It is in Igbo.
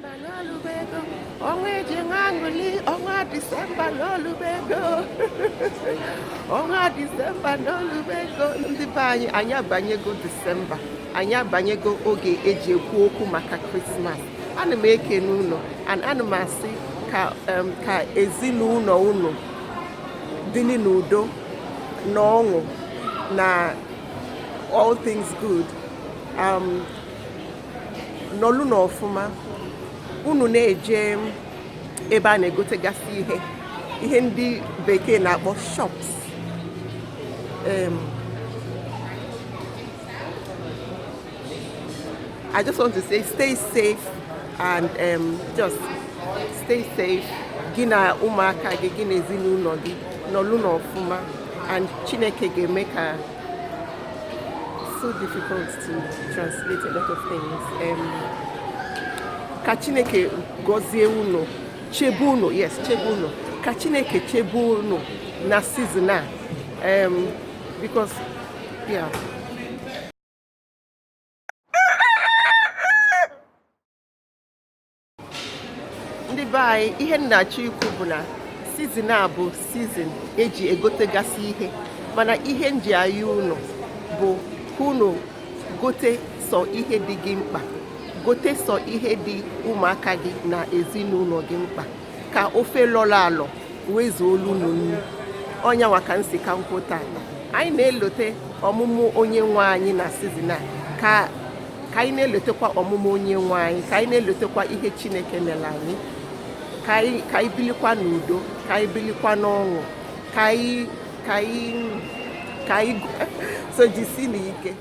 N'olubego, onwe jenganguli, onwa December n'olubego, onwa December n'olubego. Ndị be anyị abanyego December, anyị abanyego oge eji ekwu okwu maka Christmas. Ana m ekene unu, ana m asị ka ezinụlọ unu dị n'udo na ọṅụ na all things good. Nọlụ n'ọfụma, unu na-eje ebe a na-egotegasị ihe ndị bekee na-akpọ shops. I just want to say stay safe and just stay safe. Gị na ụmụaka gị, gị na ezinụlọ gị nọlụ n'ọfụma, and Chineke ga-eme ka so difficult to translate a lot of things. Ka Chineke gọzie unu, chebe unu, yes, chebe unu. Ka Chineke chebe unu na season a, because yeah. Ndị be anyị, ihe nnachi ikwu bụ na season a bụ season eji egotegasị ihe, mana ihe nji ayị unu bụ ka unu gote sọ ihe dị gị mkpa, gote sọ ihe dị ụmụaka gị na ezinụlọ gị mkpa, ka ofe lọrọ alọ wezuo olu nnu. Ọnya nwa ka nsi ka nkwụ tata. Anyị na-elote ọmụmụ onye nwe anyị na season a, ka anyị na-elotekwa ọmụmụ onye nwe anyị, ka anyị na-elotekwa ihe Chineke mere anyị, ka anyị bilikwa n'udo, ka anyị bilikwa n'ọṅụ, ka anyị so jisi n'ike.